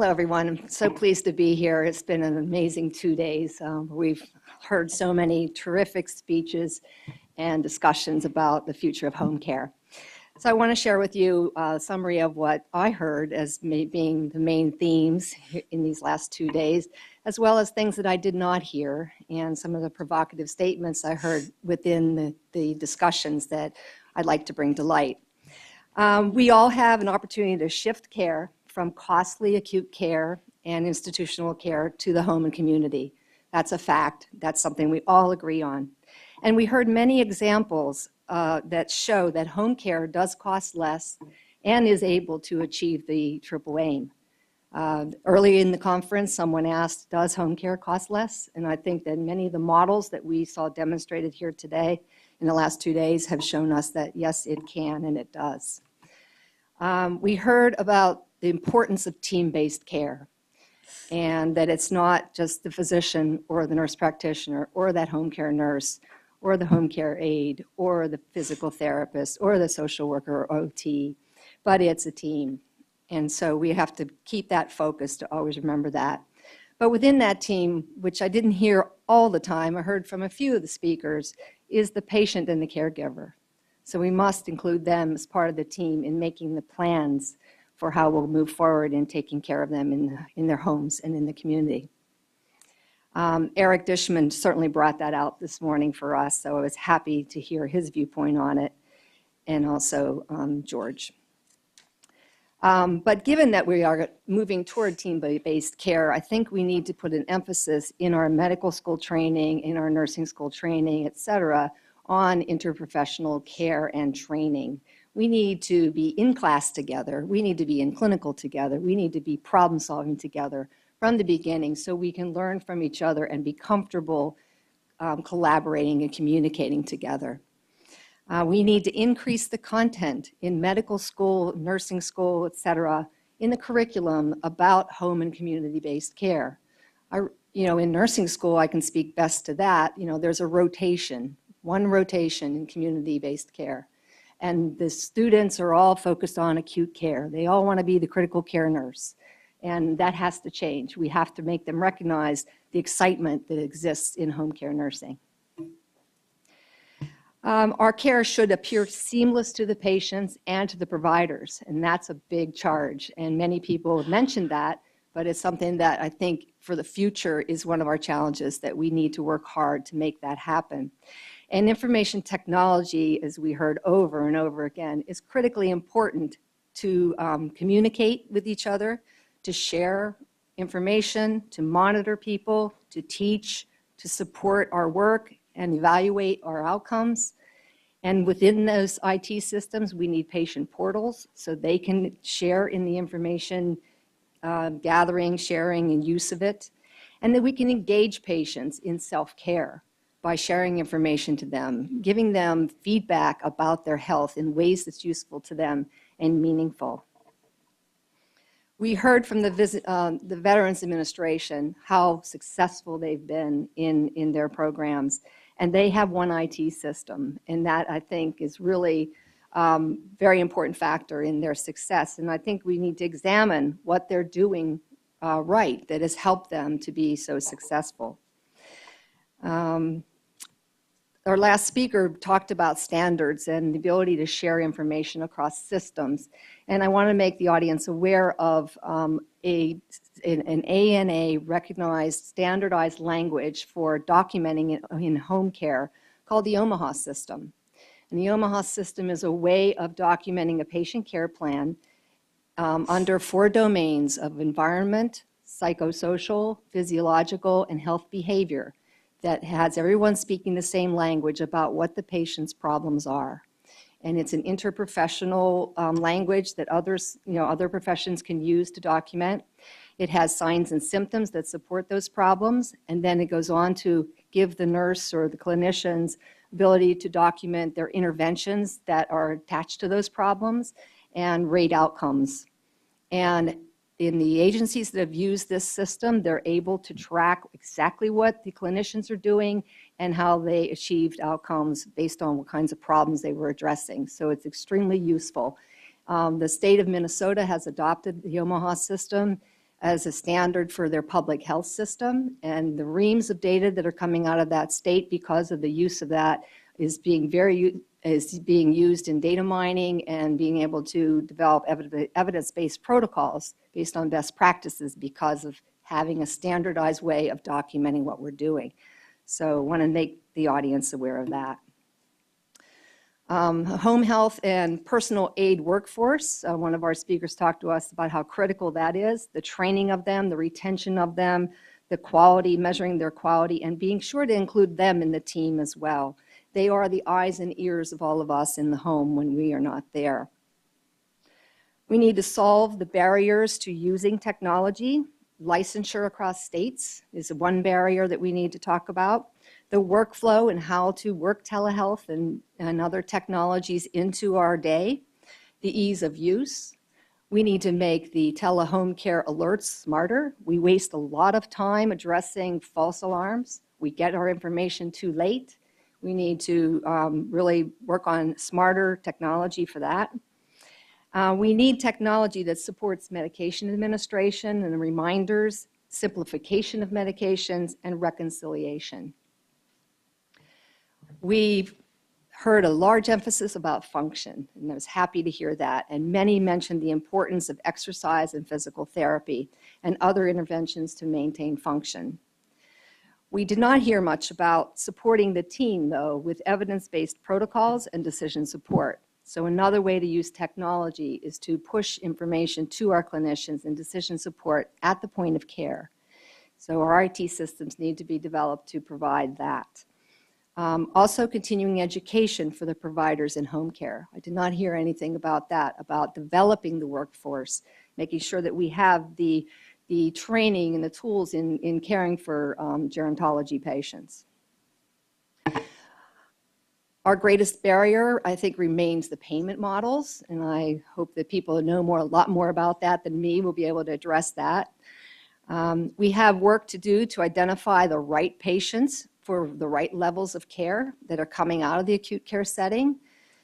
Hello, everyone. I'm so pleased to be here. It's been an amazing 2 days. We've heard so many terrific speeches and discussions about the future of home care. So I want to share with you a summary of what I heard as being the main themes in these last 2 days, as well as things that I did not hear and some of the provocative statements I heard within the discussions that I'd like to bring to light. We all have an opportunity to shift care from costly acute care and institutional care to the home and community. That's a fact. That's something we all agree on. And we heard many examples that show that home care does cost less and is able to achieve the triple aim. Early in the conference, someone asked, does home care cost less? And I think that many of the models that we saw demonstrated here today in the last 2 days have shown us that, yes, it can and it does. We heard about the importance of team-based care, and that it's not just the physician or the nurse practitioner or that home care nurse or the home care aide or the physical therapist or the social worker or OT, but it's a team. And so we have to keep that focus to always remember that. But within that team, which I didn't hear all the time, I heard from a few of the speakers, is the patient and the caregiver. So we must include them as part of the team in making the plans for how we'll move forward in taking care of them in their homes and in the community. Eric Dishman certainly brought that out this morning for us, so I was happy to hear his viewpoint on it, and also George. But given that we are moving toward team-based care, I think we need to put an emphasis in our medical school training, in our nursing school training, et cetera, on interprofessional care and training. We need to be in class together. We need to be in clinical together. We need to be problem solving together from the beginning so we can learn from each other and be comfortable collaborating and communicating together. We need to increase the content in medical school, nursing school, et cetera, in the curriculum about home and community-based care. In nursing school, I can speak best to that. There's a rotation, one rotation in community-based care. And the students are all focused on acute care. They all want to be the critical care nurse. And that has to change. We have to make them recognize the excitement that exists in home care nursing. Our care should appear seamless to the patients and to the providers, and that's a big charge. And many people have mentioned that, but it's something that I think for the future is one of our challenges that we need to work hard to make that happen. And information technology, as we heard over and over again, is critically important to communicate with each other, to share information, to monitor people, to teach, to support our work and evaluate our outcomes. And within those IT systems, we need patient portals so they can share in the information gathering, sharing, and use of it. And that we can engage patients in self-care by sharing information to them, giving them feedback about their health in ways that's useful to them and meaningful. We heard from the Veterans Administration how successful they've been in their programs, and they have one IT system, and that I think is really very important factor in their success. And I think we need to examine what they're doing right that has helped them to be so successful. Our last speaker talked about standards and the ability to share information across systems. And I want to make the audience aware of an ANA recognized standardized language for documenting in home care called the Omaha system. And the Omaha system is a way of documenting a patient care plan under 4 domains of environment, psychosocial, physiological, and health behavior, that has everyone speaking the same language about what the patient's problems are. And it's an interprofessional language that other professions can use to document. It has signs and symptoms that support those problems, and then it goes on to give the nurse or the clinicians ability to document their interventions that are attached to those problems and rate outcomes. And in the agencies that have used this system, they're able to track exactly what the clinicians are doing and how they achieved outcomes based on what kinds of problems they were addressing. So it's extremely useful. The state of Minnesota has adopted the Omaha system. as a standard for their public health system, and the reams of data that are coming out of that state because of the use of that is being used in data mining and being able to develop evidence-based protocols based on best practices because of having a standardized way of documenting what we're doing. So I want to make the audience aware of that. Home health and personal aid workforce. One of our speakers talked to us about how critical that is, the training of them, the retention of them, the quality, measuring their quality, and being sure to include them in the team as well. They are the eyes and ears of all of us in the home when we are not there. We need to solve the barriers to using technology. Licensure across states is one barrier that we need to talk about. The workflow and how to work telehealth and other technologies into our day. The ease of use. We need to make the telehome care alerts smarter. We waste a lot of time addressing false alarms. We get our information too late. We need to really work on smarter technology for that. We need technology that supports medication administration and reminders, simplification of medications, and reconciliation. We've heard a large emphasis about function, and I was happy to hear that. And many mentioned the importance of exercise and physical therapy and other interventions to maintain function. We did not hear much about supporting the team, though, with evidence-based protocols and decision support. So another way to use technology is to push information to our clinicians and decision support at the point of care. So our IT systems need to be developed to provide that. Also continuing education for the providers in home care. I did not hear anything about that, about developing the workforce, making sure that we have the training and the tools in caring for gerontology patients. Our greatest barrier, I think, remains the payment models, and I hope that people who know a lot more about that than me will be able to address that. We have work to do to identify the right patients for the right levels of care that are coming out of the acute care setting.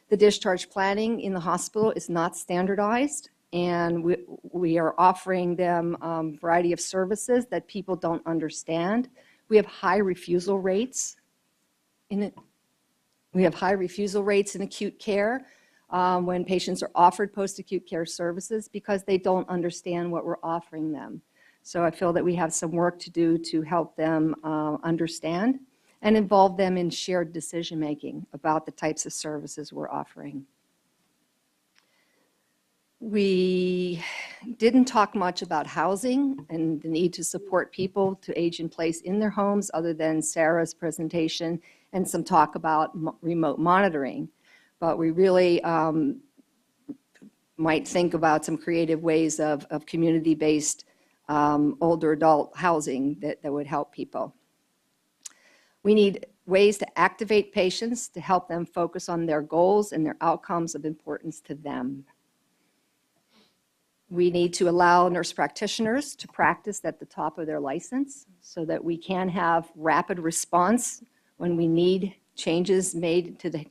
The discharge planning in the hospital is not standardized, and we are offering them a variety of services that people don't understand. We have high refusal rates in it. We have high refusal rates in acute care when patients are offered post-acute care services because they don't understand what we're offering them. So I feel that we have some work to do to help them understand and involve them in shared decision-making about the types of services we're offering. We didn't talk much about housing and the need to support people to age in place in their homes other than Sarah's presentation and some talk about remote monitoring. But we really might think about some creative ways of community-based older adult housing that would help people. We need ways to activate patients to help them focus on their goals and their outcomes of importance to them. We need to allow nurse practitioners to practice at the top of their license so that we can have rapid response when we need changes made to the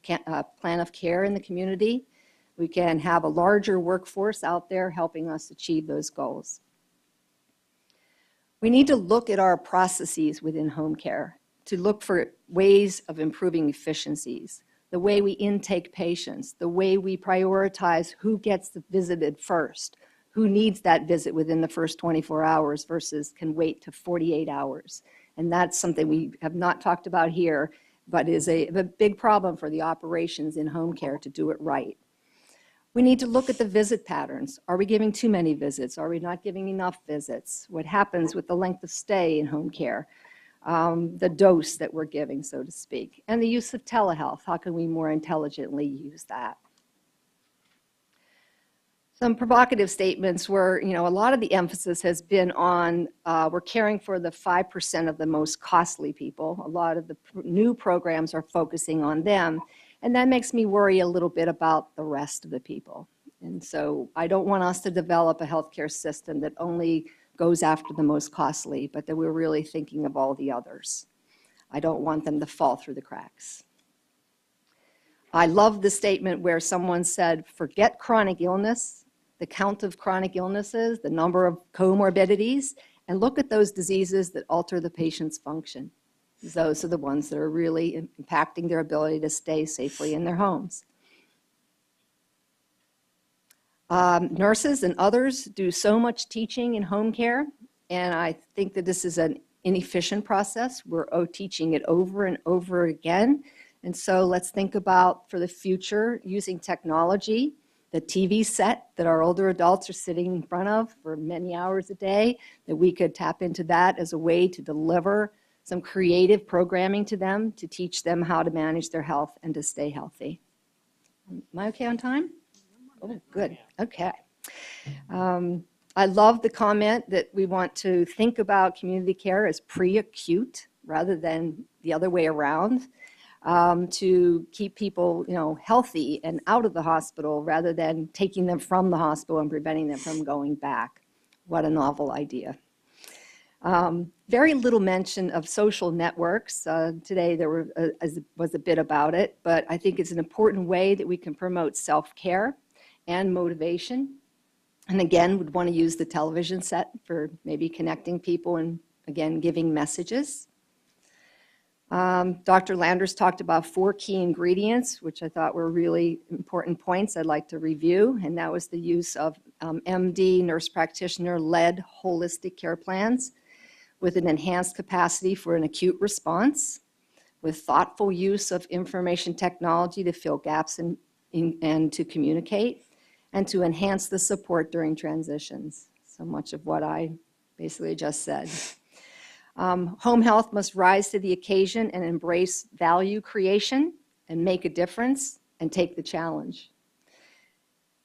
plan of care in the community. We can have a larger workforce out there helping us achieve those goals. We need to look at our processes within home care to look for ways of improving efficiencies, the way we intake patients, the way we prioritize who gets visited first, who needs that visit within the first 24 hours versus can wait to 48 hours. And that's something we have not talked about here, but is a big problem for the operations in home care to do it right. We need to look at the visit patterns. Are we giving too many visits? Are we not giving enough visits? What happens with the length of stay in home care? The dose that we're giving, so to speak, and the use of telehealth. How can we more intelligently use that? Some provocative statements were, a lot of the emphasis has been on we're caring for the 5% of the most costly people. A lot of the new programs are focusing on them, and that makes me worry a little bit about the rest of the people. And so I don't want us to develop a healthcare system that only goes after the most costly, but that we're really thinking of all the others. I don't want them to fall through the cracks. I love the statement where someone said, forget chronic illness, the count of chronic illnesses, the number of comorbidities, and look at those diseases that alter the patient's function. Those are the ones that are really impacting their ability to stay safely in their homes. Nurses and others do so much teaching in home care, and I think that this is an inefficient process. We're teaching it over and over again. And so let's think about, for the future, using technology, the TV set that our older adults are sitting in front of for many hours a day, that we could tap into that as a way to deliver some creative programming to them to teach them how to manage their health and to stay healthy. Am I okay on time? Oh, good. Okay. I love the comment that we want to think about community care as pre-acute rather than the other way around, to keep people, healthy and out of the hospital rather than taking them from the hospital and preventing them from going back. What a novel idea. Very little mention of social networks. Today there was a bit about it, but I think it's an important way that we can promote self-care and motivation. And again, would want to use the television set for maybe connecting people and, again, giving messages. Dr. Landers talked about 4 key ingredients, which I thought were really important points I'd like to review, and that was the use of MD, nurse practitioner-led holistic care plans with an enhanced capacity for an acute response, with thoughtful use of information technology to fill gaps and to communicate, and to enhance the support during transitions. So much of what I basically just said. Home health must rise to the occasion and embrace value creation and make a difference and take the challenge.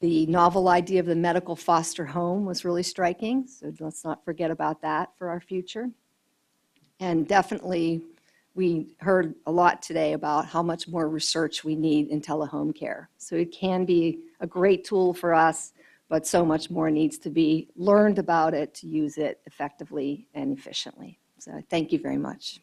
The novel idea of the medical foster home was really striking, so let's not forget about that for our future. And definitely, we heard a lot today about how much more research we need in telehome care. So it can be a great tool for us, but so much more needs to be learned about it to use it effectively and efficiently. So thank you very much.